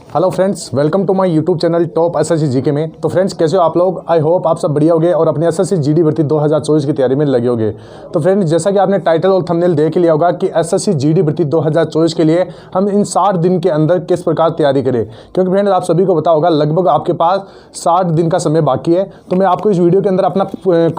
Hello friends, welcome to my YouTube channel top SSC GK में। तो friends, कैसे हो आप लोग? आई होप आप सब बढ़िया होगे और अपने एसएससी जीडी भर्ती 2024 की तैयारी में लगे होगे। तो फ्रेंड्स, जैसा कि आपने टाइटल और थंबनेल देख लिया होगा कि एसएससी जीडी भर्ती 2024 के लिए हम इन 60 दिन के अंदर किस प्रकार तैयारी करें, क्योंकि फ्रेंड्स आप सभी को पता होगा लगभग आपके पास 60 दिन का समय बाकी है। तो मैं आपको इस वीडियो के अंदर अपना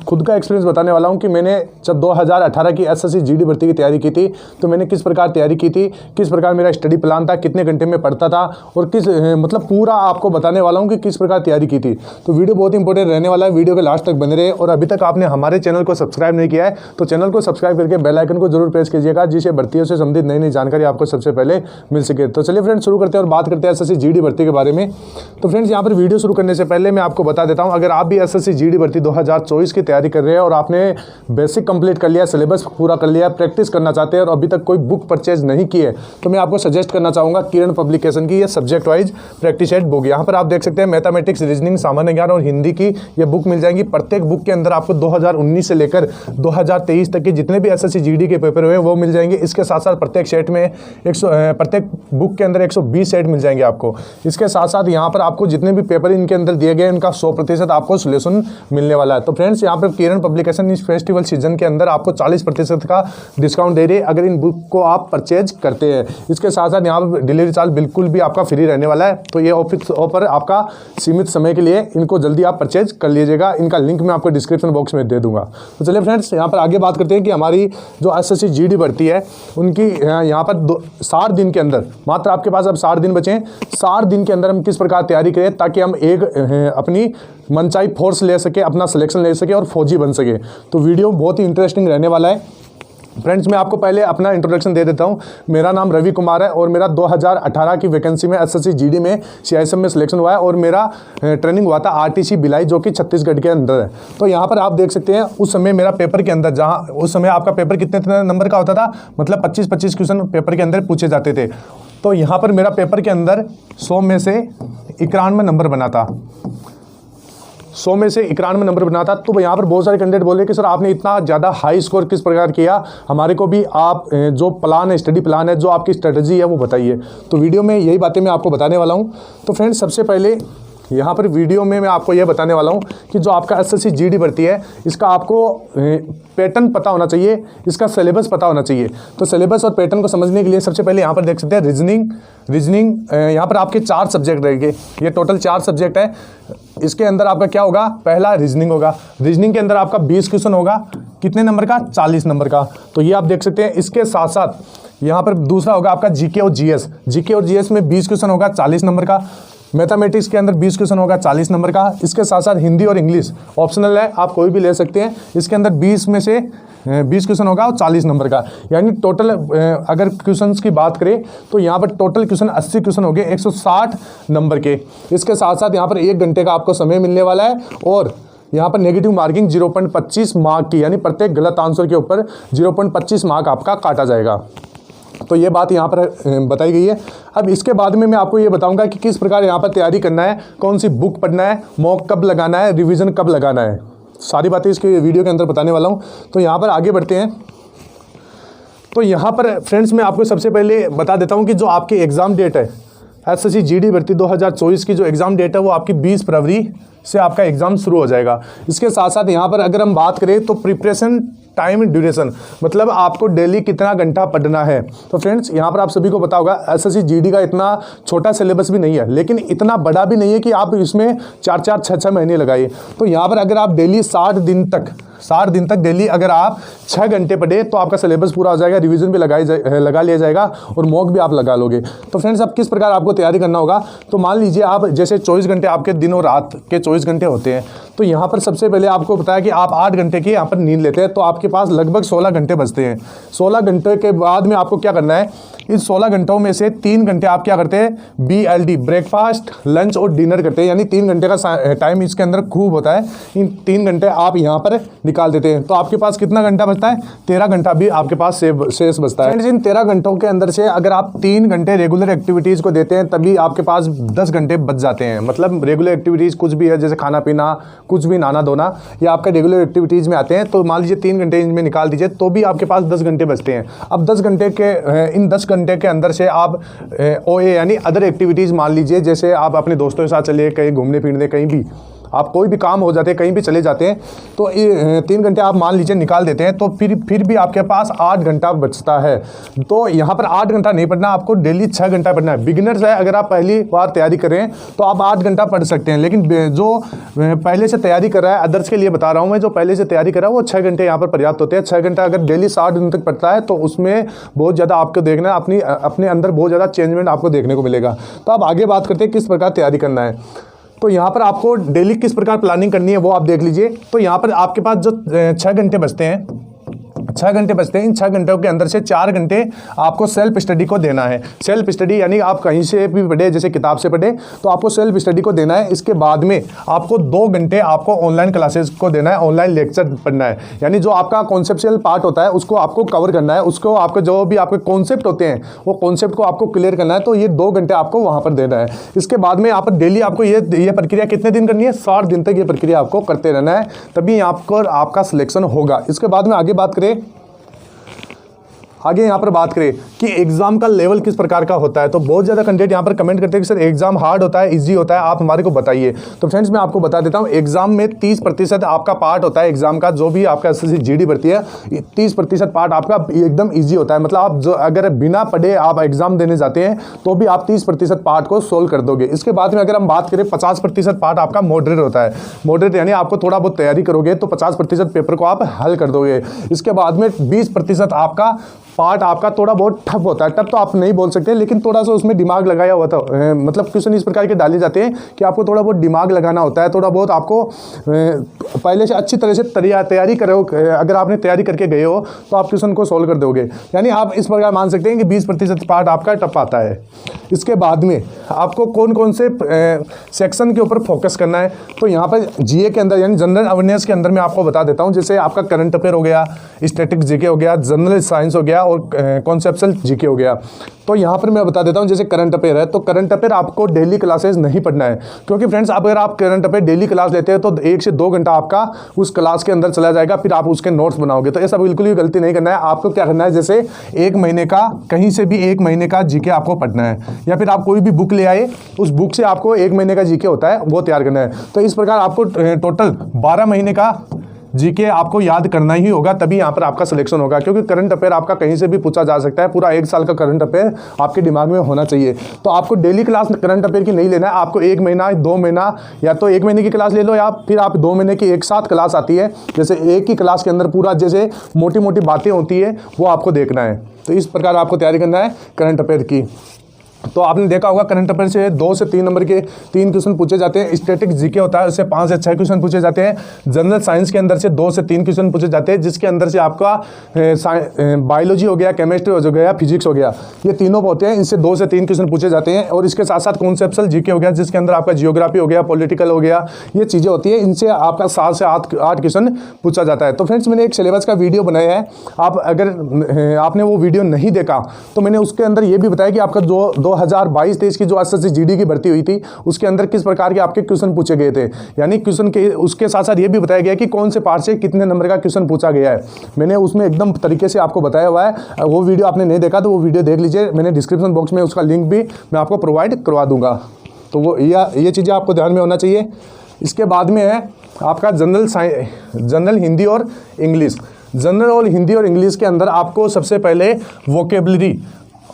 खुद का एक्सपीरियंस बताने वाला हूँ कि मैंने जब 2018 की एसएससी जीडी भर्ती की तैयारी की थी तो मैंने किस प्रकार तैयारी की थी, किस प्रकार मेरा स्टडी प्लान था, कितने घंटे में पढ़ता था और किस मतलब पूरा आपको बताने वाला हूं कि किस प्रकार तैयारी की थी। तो वीडियो बहुत इंपॉर्टेंट रहने वाला है, वीडियो के लास्ट तक बने रहे। और अभी तक आपने हमारे चैनल को सब्सक्राइब नहीं किया है तो चैनल को सब्सक्राइब करके बेल आइकन को जरूर प्रेस कीजिएगा, जिससे भर्तियों से संबंधित नई नई जानकारी आपको सबसे पहले मिल सके। तो चलिए फ्रेंड्स, शुरू करते हैं और बात करते हैं एसएससी जीडी भर्ती के बारे में। तो फ्रेंड्स, यहाँ पर वीडियो शुरू करने से पहले मैं आपको बता देता हूँ, अगर आप भी एसएससी जीडी भर्ती 2024 की तैयारी कर रहे हैं और आपने बेसिक कंप्लीट कर लिया, सिलेबस पूरा कर लिया, प्रैक्टिस करना चाहते हैं और अभी तक कोई बुक परचेज नहीं की है, तो मैं आपको सजेस्ट करना चाहूँगा किरण पब्लिकेशन की ये subject wise practice set book. यहाँ पर आप देख सकते हैं मैथमेटिक्स, रीजनिंग, सामान्य ज्ञान और हिंदी की ये बुक मिल जाएंगी। प्रत्येक बुक के अंदर आपको 2019 से लेकर 2023 तक के जितने भी एसएससी जीडी के पेपर हुए वो मिल जाएंगे। इसके साथ साथ प्रत्येक सेट में प्रत्येक बुक के अंदर 120 सेट मिल जाएंगे आपको। इसके साथ साथ यहाँ पर आपको जितने भी पेपर इनके अंदर दिए गए इनका 100% आपको सोल्यूशन मिलने वाला है। तो फ्रेंड्स, यहाँ पर किरण पब्लिकेशन इस फेस्टिवल सीजन के अंदर आपको 40% का डिस्काउंट दे रही है अगर इन बुक को आप परचेज करते हैं। इसके साथ साथ यहाँ पर डिलीवरी चार्ज बिल्कुल भी आपका फ्री रहने वाला है। तो ये ऑफर आपका सीमित समय के लिए, इनको जल्दी आप परचेज कर लीजिएगा। इनका लिंक मैं आपको डिस्क्रिप्शन बॉक्स में दे दूंगा। तो चलिए फ्रेंड्स, यहाँ पर आगे बात करते हैं कि हमारी जो एसएससी जीडी भर्ती है उनकी यहाँ पर 60 दिन के अंदर, मात्र आपके पास अब 60 दिन बचे हैं, 60 दिन के अंदर हम किस प्रकार तैयारी करें ताकि हम एक अपनी मनचाही फोर्स ले सके, अपना सिलेक्शन ले सके और फौजी बन सके। तो वीडियो बहुत ही इंटरेस्टिंग रहने वाला है। फ्रेंड्स, मैं आपको पहले अपना इंट्रोडक्शन दे देता हूं। मेरा नाम रवि कुमार है और मेरा 2018 की वैकेंसी में एसएससी जीडी में सीआईएसएफ में सिलेक्शन हुआ है और मेरा ट्रेनिंग हुआ था आरटीसी भिलाई, जो कि छत्तीसगढ़ के अंदर है। तो यहाँ पर आप देख सकते हैं उस समय मेरा पेपर के अंदर, जहाँ उस समय आपका पेपर कितने नंबर का होता था, मतलब 25-25 क्वेश्चन पेपर के अंदर पूछे जाते थे। तो यहाँ पर मेरा पेपर के अंदर 100 में से 91 नंबर बना था, 100 में से 91 नंबर बना था। तो यहाँ पर बहुत सारे कैंडिडेट बोल रहे कि सर आपने इतना ज़्यादा हाई स्कोर किस प्रकार किया, हमारे को भी आप जो प्लान है, स्टडी प्लान है, जो आपकी स्ट्रेटजी है वो बताइए। तो वीडियो में यही बातें मैं आपको बताने वाला हूँ। तो फ्रेंड्स, सबसे पहले यहाँ पर वीडियो में मैं आपको यह बताने वाला हूँ कि जो आपका एसएससी जीडी भर्ती है इसका आपको पैटर्न पता होना चाहिए, इसका सिलेबस पता होना चाहिए। तो सिलेबस और पैटर्न को समझने के लिए सबसे पहले यहाँ पर देख सकते हैं रीजनिंग यहाँ पर आपके 4 सब्जेक्ट रहेंगे। ये टोटल 4 सब्जेक्ट है। इसके अंदर आपका क्या होगा, पहला रीजनिंग होगा। रीजनिंग के अंदर आपका 20 क्वेश्चन होगा, कितने नंबर का, 40 नंबर का। तो ये आप देख सकते हैं। इसके साथ साथ यहाँ पर दूसरा होगा आपका जीके और जीएस। जीके और जीएस में 20 क्वेश्चन होगा, 40 नंबर का। मैथमेटिक्स के अंदर 20 क्वेश्चन होगा, 40 नंबर का। इसके साथ साथ हिंदी और इंग्लिश ऑप्शनल है, आप कोई भी ले सकते हैं। इसके अंदर 20 में से 20 क्वेश्चन होगा और 40 नंबर का। यानी टोटल अगर क्वेश्चंस की बात करें तो यहाँ पर टोटल क्वेश्चन 80 क्वेश्चन हो गए 160 नंबर के। इसके साथ साथ यहाँ पर 1 घंटे का आपको समय मिलने वाला है और यहाँ पर नेगेटिव मार्किंग 0.25 मार्क की, यानी प्रत्येक गलत आंसर के ऊपर 0.25 मार्क आपका काटा जाएगा। तो ये बात यहाँ पर बताई गई है। अब इसके बाद में मैं आपको ये बताऊंगा कि किस प्रकार यहाँ पर तैयारी करना है, कौन सी बुक पढ़ना है, मॉक कब लगाना है, रिवीजन कब लगाना है, सारी बातें इसके वीडियो के अंदर बताने वाला हूँ। तो यहाँ पर आगे बढ़ते हैं। तो यहाँ पर फ्रेंड्स, मैं आपको सबसे पहले बता देता हूँ कि जो आपकी एग्ज़ाम डेट है एसएससी जीडी भर्ती 2024 की, जो एग्ज़ाम डेट है वो आपकी 20 फरवरी से आपका एग्ज़ाम शुरू हो जाएगा। इसके साथ साथ यहाँ पर अगर हम बात करें तो प्रिपरेशन टाइम ड्यूरेशन, मतलब आपको डेली कितना घंटा पढ़ना है। तो फ्रेंड्स, यहाँ पर आप सभी को पता होगा एसएससी जीडी का इतना छोटा सिलेबस भी नहीं है, लेकिन इतना बड़ा भी नहीं है कि आप इसमें 4-4, 6-6 महीने लगाइए। तो यहाँ पर अगर आप डेली 60 दिन तक डेली अगर आप 6 घंटे पढ़े तो आपका सिलेबस पूरा हो जाएगा, रिवीजन भी लगा लिया जाएगा और मॉक भी आप लगा लोगे। तो फ्रेंड्स, अब किस प्रकार आपको तैयारी करना होगा, तो मान लीजिए आप जैसे 24 घंटे आपके दिन और रात के 24 घंटे होते हैं। तो यहाँ पर सबसे पहले आपको बताया कि आप 8 घंटे की यहाँ पर नींद लेते हैं, तो आपके पास लगभग 16 घंटे बचते हैं। 16 घंटे के बाद में आपको क्या करना है, इस 16 घंटों में से 3 घंटे आप क्या करते हैं, BLD ब्रेकफास्ट, लंच और डिनर करते हैं। यानी 3 घंटे का टाइम इसके अंदर खूब होता है। इन 3 घंटे आप यहाँ पर निकाल देते हैं। तो आपके पास कितना घंटा बचता है, 13 घंटा भी आपके पास शेष बचता है। इन 13 घंटों के अंदर से अगर आप 3 घंटे रेगुलर एक्टिविटीज़ को देते हैं तभी आपके पास 10 घंटे बच जाते हैं। मतलब रेगुलर एक्टिविटीज़ कुछ भी है, जैसे खाना पीना, कुछ भी नहाना धोना, या आपका रेगुलर एक्टिविटीज़ में आते हैं। तो मान लीजिए 3 घंटे इनमें निकाल दीजिए तो भी आपके पास 10 घंटे बचते हैं। अब 10 घंटे के इन 10 घंटे के अंदर से आप OA यानी अदर एक्टिविटीज़ मान लीजिए, जैसे आप अपने दोस्तों के साथ चलिए कहीं घूमने फिरने, कहीं भी आप कोई भी काम हो जाते हैं, कहीं भी चले जाते हैं, तो 3 घंटे आप मान लीजिए निकाल देते हैं, तो फिर भी आपके पास 8 घंटा बचता है। तो यहाँ पर 8 घंटा नहीं पढ़ना, आपको डेली 6 घंटा पढ़ना है। बिगिनर्स है, अगर आप पहली बार तैयारी करें तो आप 8 घंटा पढ़ सकते हैं, लेकिन जो पहले से तैयारी कर रहा है, अदर्स के लिए बता रहा हूँ मैं, जो पहले से तैयारी कर रहा है वो 6 घंटे यहाँ पर पर्याप्त होते हैं। 6 घंटा अगर डेली 60 दिन तक पढ़ता है तो उसमें बहुत ज़्यादा आपको देखना है, अपने अंदर बहुत ज़्यादा चेंजमेंट आपको देखने को मिलेगा। तो अब आगे बात करते हैं किस प्रकार तैयारी करना है। तो यहाँ पर आपको डेली किस प्रकार प्लानिंग करनी है वो आप देख लीजिए। तो यहाँ पर आपके पास जो 6 घंटे बचते हैं, 6 घंटे बचते हैं, इन 6 घंटों के अंदर से 4 घंटे आपको सेल्फ स्टडी को देना है। सेल्फ स्टडी यानी आप कहीं से भी पढ़े, जैसे किताब से पढ़े, तो आपको सेल्फ स्टडी को देना है। इसके बाद में आपको 2 घंटे आपको ऑनलाइन क्लासेस को देना है, ऑनलाइन लेक्चर पढ़ना है, यानी जो आपका कॉन्सेप्चुअल पार्ट होता है उसको आपको कवर करना है, उसको आपको जो भी आपके कॉन्सेप्ट होते हैं वो कॉन्सेप्ट को आपको क्लियर करना है। तो ये 2 घंटे आपको वहाँ पर देना है। इसके बाद में आप डेली आपको ये प्रक्रिया कितने दिन करनी है, 60 दिन तक ये प्रक्रिया आपको करते रहना है, तभी आपका सिलेक्शन होगा। इसके बाद में आगे यहाँ पर बात करें कि एग्जाम का लेवल किस प्रकार का होता है। तो बहुत ज़्यादा कंटेंट यहाँ पर कमेंट करते हैं कि सर एग्जाम हार्ड होता है, इजी होता है, आप हमारे को बताइए। तो फ्रेंड्स मैं आपको बता देता हूँ, एग्जाम में 30% आपका पार्ट होता है एग्जाम का, जो भी आपका SSC GD भर्ती है, 30% पार्ट आपका एकदम ईजी होता है। मतलब आप जो अगर बिना पढ़े आप एग्जाम देने जाते हैं तो भी आप 30% पार्ट को सोल्व कर दोगे। इसके बाद में अगर हम बात करें 50% पार्ट आपका मॉडरेट होता है। मॉडरेट यानी आपको थोड़ा बहुत तैयारी करोगे तो 50% पेपर को आप हल कर दोगे। इसके बाद में 20% आपका पार्ट आपका थोड़ा बहुत टफ होता है। टफ तो आप नहीं बोल सकते, लेकिन थोड़ा सा उसमें दिमाग लगाया हुआ था, मतलब क्वेश्चन इस प्रकार के डाले जाते हैं कि आपको थोड़ा बहुत दिमाग लगाना होता है, थोड़ा बहुत आपको पहले से अच्छी तरह से तैयारी करो। अगर आपने तैयारी करके गए हो तो आप क्वेश्चन को सोल्व कर दोगे। यानी आप इस प्रकार मान सकते हैं कि 20% पार्ट आपका टफ आता है। इसके बाद में आपको कौन कौन से सेक्शन के ऊपर फोकस करना है, तो यहाँ पर GA के अंदर यानी जनरल अवेयरनेस के अंदर मैं आपको बता देता हूँ। जैसे आपका करंट अफेयर हो गया, स्टैटिक GK हो गया, जनरल साइंस हो गया और कॉन्सेप्चुअल GK हो गया। तो यहाँ पर मैं बता देता हूँ, जैसे करंट अफेयर है तो करंट अफेयर आपको डेली क्लासेस नहीं पढ़ना है, क्योंकि फ्रेंड्स अगर आप करंट अफेयर डेली क्लास लेते हैं तो 1 से 2 घंटा आपका उस क्लास के अंदर चला जाएगा, फिर आप उसके नोट्स बनाओगे। तो ऐसा बिल्कुल भी गलती नहीं करना है। आपको क्या करना है, जैसे 1 महीने का, कहीं से भी 1 महीने का GK आपको पढ़ना है, या फिर आप कोई भी बुक ले आए, उस बुक से आपको 1 महीने का GK होता है वो तैयार करना है। तो इस प्रकार आपको टोटल 12 महीने का GK आपको याद करना ही होगा, तभी यहाँ पर आपका सिलेक्शन होगा। क्योंकि करंट अफेयर आपका कहीं से भी पूछा जा सकता है, पूरा 1 साल का करंट अफेयर आपके दिमाग में होना चाहिए। तो आपको डेली क्लास करंट अफेयर की नहीं लेना है, आपको 1 महीना 2 महीना या तो 1 महीने की क्लास ले लो, या फिर आप 2 महीने की एक साथ क्लास आती है, जैसे एक ही क्लास के अंदर पूरा जैसे मोटी मोटी बातें होती है वो आपको देखना है। तो इस प्रकार आपको तैयारी करना है करंट अफेयर की। तो आपने देखा होगा करंट अफेयर से 2 से 3 नंबर के 3 क्वेश्चन पूछे जाते हैं। स्टैटिक GK होता है, उससे 5 से 6 क्वेश्चन पूछे जाते हैं। जनरल साइंस के अंदर से 2 से 3 क्वेश्चन पूछे जाते हैं, जिसके अंदर से आपका बायोलॉजी हो गया, केमिस्ट्री हो गया, फिजिक्स हो गया, ये तीनों होते हैं, इनसे 2 से 3 क्वेश्चन पूछे जाते हैं। और इसके साथ साथ कॉन्सेप्चुअल GK हो गया, जिसके अंदर आपका जियोग्राफी हो गया, पॉलिटिकल हो गया, ये चीज़ें होती है, इनसे आपका 7 से 8 क्वेश्चन पूछा जाता है। तो फ्रेंड्स मैंने एक सिलेबस का वीडियो बनाया है, आप अगर आपने वो वीडियो नहीं देखा तो मैंने उसके अंदर ये भी बताया कि आपका जो 2022-23 की जो SSC GD की भर्ती हुई थी उसके अंदर किस प्रकार के आपके क्वेश्चन पूछे गए थे, यानी क्वेश्चन के उसके साथ साथ ये भी बताया गया कि कौन से पार्ट से कितने नंबर का क्वेश्चन पूछा गया है। मैंने उसमें एकदम तरीके से आपको बताया हुआ है। वो वीडियो आपने नहीं देखा तो वो वीडियो देख लीजिए, मैंने डिस्क्रिप्शन बॉक्स में उसका लिंक भी मैं आपको प्रोवाइड करवा दूंगा। तो वो ये चीज़ें आपको ध्यान में होना चाहिए। इसके बाद में है आपका जनरल हिंदी और इंग्लिश। जनरल और हिंदी और इंग्लिश के अंदर आपको सबसे पहले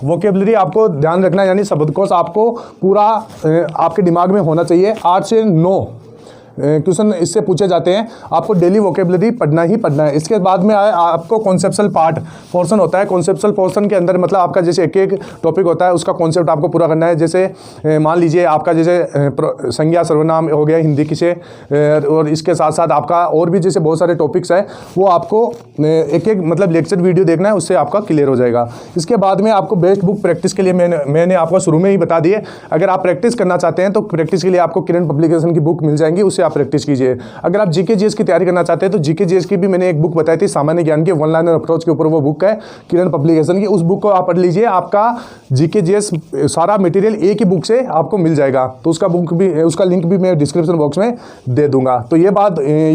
वोकेबलरी आपको ध्यान रखना है, यानी शब्दकोश आपको पूरा आपके दिमाग में होना चाहिए। 8 से 9 क्वेश्चन इससे पूछे जाते हैं, आपको डेली वोकेबलरी पढ़ना ही पढ़ना है। इसके बाद में आपको कॉन्सेप्चुअल पार्ट पोर्शन होता है। कॉन्सेप्चुअल पोर्शन के अंदर मतलब आपका जैसे एक एक टॉपिक होता है, उसका कॉन्सेप्ट आपको पूरा करना है। जैसे मान लीजिए आपका जैसे संज्ञा सर्वनाम हो गया हिंदी की से, और इसके साथ साथ आपका और भी जैसे बहुत सारे टॉपिक्स हैं, वो आपको एक एक मतलब लेक्चर वीडियो देखना है, उससे आपका क्लियर हो जाएगा। इसके बाद में आपको बेस्ट बुक प्रैक्टिस के लिए मैंने आपको शुरू में ही बता दिए, अगर आप प्रैक्टिस करना चाहते हैं तो प्रैक्टिस के लिए आपको किरण पब्लिकेशन की बुक मिल जाएंगी, उससे आप प्रैक्टिस कीजिए। अगर आप GK GS की तैयारी करना चाहते हैं तो GK GS की भी मैंने एक बुक बताई थी, सामान्य ज्ञान की 1 लाइनर अप्रोच के ऊपर वो बुक है किरण पब्लिकेशन की, उस बुक को आप पढ़ लीजिए। आपका GK GS सारा मटेरियल एक ही बुक से आपको मिल जाएगा। तो उसका लिंक भी मैं डिस्क्रिप्शन बॉक्स में दे दूंगा। तो ये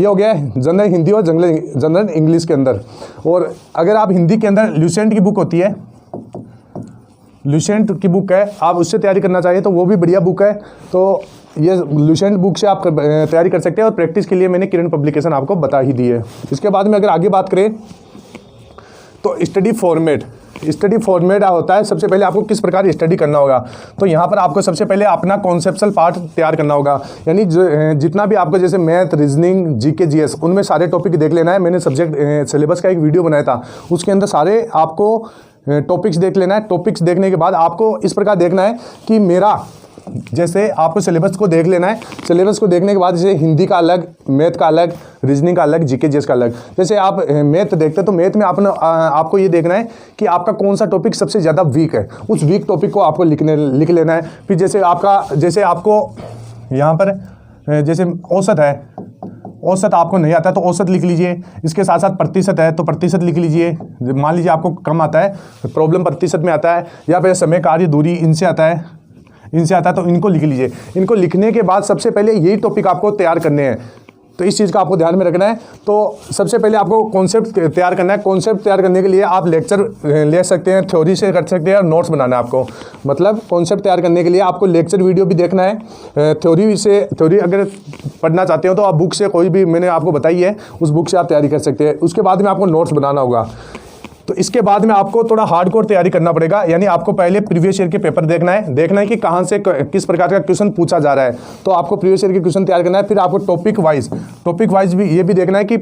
हो गया जनरल हिंदी और जनरल इंग्लिश के अंदर। और अगर आप हिंदी के अंदर ल्यूसेंट की बुक होती है, लुसेंट की बुक है, आप उससे तैयारी करना चाहिए तो वो भी बढ़िया बुक है। तो ये लुसेंट बुक से आप तैयारी कर सकते हैं और प्रैक्टिस के लिए मैंने किरण पब्लिकेशन आपको बता ही दी है। इसके बाद में अगर आगे बात करें तो स्टडी फॉर्मेट होता है। सबसे पहले आपको किस प्रकार स्टडी करना होगा, तो यहाँ पर आपको सबसे पहले अपना कॉन्सेप्चुअल पार्ट तैयार करना होगा। यानी जितना भी आपको जैसे मैथ, रीजनिंग, जीके, जीएस, उनमें सारे टॉपिक देख लेना है। मैंने सब्जेक्ट सिलेबस का एक वीडियो बनाया था, उसके अंदर सारे आपको टॉपिक्स देख लेना है। टॉपिक्स देखने के बाद आपको इस प्रकार देखना है कि मेरा जैसे आपको सिलेबस को देख लेना है। सिलेबस को देखने के बाद जैसे हिंदी का अलग, मैथ का अलग, रीजनिंग का अलग, जीके जीएस का अलग। जैसे आप मैथ देखते हैं तो मैथ में आपको ये देखना है कि आपका कौन सा टॉपिक सबसे ज़्यादा वीक है, उस वीक टॉपिक को आपको लिख लेना है। फिर जैसे आपको यहाँ पर जैसे औसत है, औसत आपको नहीं आता तो औसत लिख लीजिए। इसके साथ साथ प्रतिशत है तो प्रतिशत लिख लीजिए। मान लीजिए आपको कम आता है, प्रॉब्लम प्रतिशत में आता है, या फिर समय, कार्य, दूरी, इनसे आता है तो इनको लिख लीजिए। इनको लिखने के बाद सबसे पहले यही टॉपिक आपको तैयार करने हैं, तो इस चीज़ का आपको ध्यान में रखना है। तो सबसे पहले आपको कॉन्सेप्ट तैयार करना है। कॉन्सेप्ट तैयार करने के लिए आप लेक्चर ले सकते हैं, थ्योरी से कर सकते हैं, और नोट्स बनाना है आपको। मतलब कॉन्सेप्ट तैयार करने के लिए आपको लेक्चर वीडियो भी देखना है। थ्योरी अगर पढ़ना चाहते हो तो आप बुक से, कोई भी मैंने आपको बताई है, उस बुक से आप तैयारी कर सकते हैं। उसके बाद में आपको नोट्स बनाना होगा। तो इसके बाद में आपको थोड़ा हार्डकोर तैयारी करना पड़ेगा। यानी आपको पहले प्रीवियस ईयर के पेपर देखना है कि कहाँ से किस प्रकार का क्वेश्चन पूछा जा रहा है। तो आपको प्रीवियस ईयर के क्वेश्चन तैयार करना है। फिर आपको टॉपिक वाइज भी ये भी देखना है कि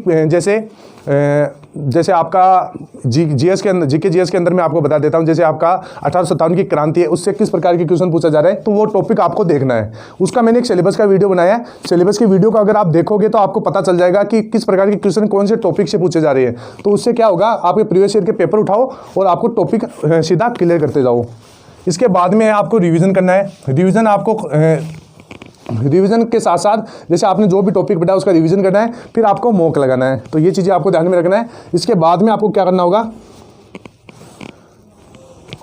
जैसे आपका जीएस के अंदर, जीके जीएस के अंदर मैं आपको बता देता हूँ। जैसे आपका 1857 की क्रांति है, उससे किस प्रकार के क्वेश्चन पूछा जा रहा है, तो वो टॉपिक आपको देखना है। उसका मैंने एक सिलेबस का वीडियो बनाया है। सिलेबस की वीडियो को अगर आप देखोगे तो आपको पता चल जाएगा कि किस प्रकार के क्वेश्चन कौन से टॉपिक से पूछे जा रहे हैं। तो उससे क्या होगा, आपके प्रीवियस ईयर के पेपर उठाओ और आपको टॉपिक सीधा क्लियर करते जाओ। इसके बाद में आपको रिविज़न करना है। रिवीजन के साथ साथ जैसे आपने जो भी टॉपिक पढ़ा उसका रिवीजन करना है। फिर आपको मॉक लगाना है। तो ये चीज़ें आपको ध्यान में रखना है। इसके बाद में आपको क्या करना होगा,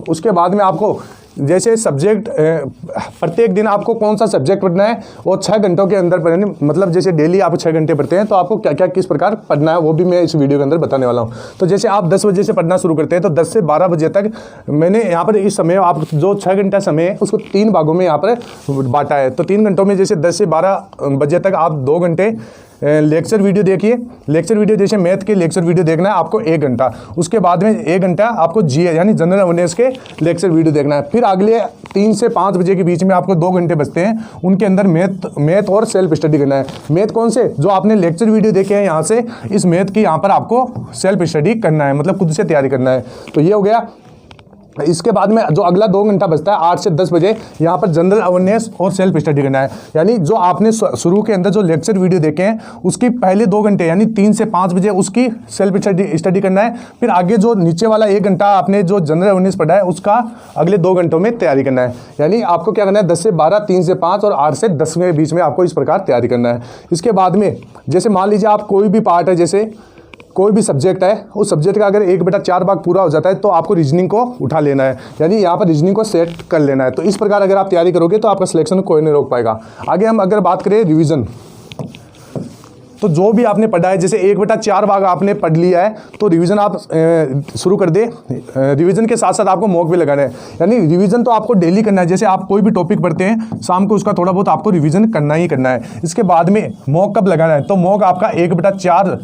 उसके बाद में आपको जैसे सब्जेक्ट प्रत्येक दिन आपको कौन सा सब्जेक्ट पढ़ना है वो 6 घंटों के अंदर पढ़ना। मतलब जैसे डेली आप 6 घंटे पढ़ते हैं तो आपको क्या क्या किस प्रकार पढ़ना है वो भी मैं इस वीडियो के अंदर बताने वाला हूँ। तो जैसे आप 10 बजे से पढ़ना शुरू करते हैं तो 10 से 12 बजे तक मैंने यहाँ पर इस समय आप जो 6 घंटा समय है उसको 3 भागों में यहाँ पर बांटा है। तो 3 घंटों में जैसे 10 से 12 बजे तक आप 2 घंटे लेक्चर वीडियो देखिए। लेक्चर वीडियो जैसे मैथ के लेक्चर वीडियो देखना है आपको 1 घंटा। उसके बाद में 1 घंटा आपको जीए यानी जनरल अवेयरनेस के लेक्चर वीडियो देखना है। फिर अगले 3 से 5 बजे के बीच में आपको 2 घंटे बचते हैं, उनके अंदर मैथ और सेल्फ स्टडी करना है। मैथ कौन से, जो आपने लेक्चर वीडियो देखे हैं यहाँ से, इस मैथ की यहाँ पर आपको सेल्फ स्टडी करना है, मतलब खुद से तैयारी करना है। तो ये हो गया। इसके बाद में जो अगला 2 घंटा बचता है 8 से 10 बजे, यहाँ पर जनरल अवेयरनेस और सेल्फ स्टडी करना है। यानी जो आपने शुरू के अंदर जो लेक्चर वीडियो देखे हैं उसकी पहले 2 घंटे यानी 3 से 5 बजे उसकी सेल्फ स्टडी करना है। फिर आगे जो नीचे वाला 1 घंटा आपने जो जनरल अवेयरनेस पढ़ा है उसका अगले 2 घंटों में तैयारी करना है। यानी आपको क्या करना है, 10 से 12, 3 से 5 और 8 से 10 के बीच में आपको इस प्रकार तैयारी करना है। इसके बाद में जैसे मान लीजिए आप कोई भी पार्ट है, जैसे कोई भी सब्जेक्ट है, उस सब्जेक्ट का अगर 1/4 भाग पूरा हो जाता है तो आपको रीजनिंग को उठा लेना है। यानी यहाँ पर रीजनिंग को सेट कर लेना है। तो इस प्रकार अगर आप तैयारी करोगे तो आपका सिलेक्शन कोई नहीं रोक पाएगा। आगे हम अगर बात करें रिवीजन, तो जो भी आपने पढ़ा है जैसे 1/4 भाग आपने पढ़ लिया है तो रिवीजन आप शुरू कर दे। रिवीजन के साथ साथ आपको मॉक भी लगाना है। यानी रिवीजन तो आपको डेली करना है। जैसे आप कोई भी टॉपिक पढ़ते हैं शाम को उसका थोड़ा बहुत आपको रिवीजन करना ही करना है। इसके बाद में मॉक कब लगाना है, तो मॉक आपका 1/4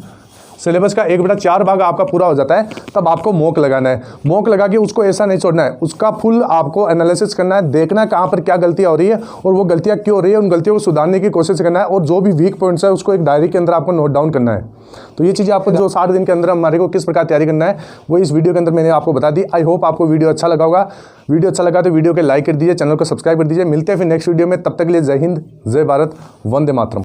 सिलेबस का 1/4 भाग आपका पूरा हो जाता है तब आपको मॉक लगाना है। मॉक लगा के उसको ऐसा नहीं छोड़ना है, उसका फुल आपको एनालिसिस करना है, देखना है कहाँ पर क्या गलतियाँ हो रही है और वो गलतियाँ क्यों हो रही है, उन गलतियों को सुधारने की कोशिश करना है। और जो भी वीक पॉइंट्स है उसको एक डायरी के अंदर आपको नोट डाउन करना है। तो ये चीज़ें आपको जो 60 दिन के अंदर हमारे को किस प्रकार तैयारी करना है वो इस वीडियो के अंदर मैंने आपको बता दी। आई होप आपको वीडियो अच्छा लगा होगा। वीडियो अच्छा लगा तो वीडियो को लाइक कर दीजिए, चैनल को सब्सक्राइब कर दीजिए। मिलते हैं फिर नेक्स्ट वीडियो में, तब तक के लिए जय हिंद, जय भारत, वंदे मातरम।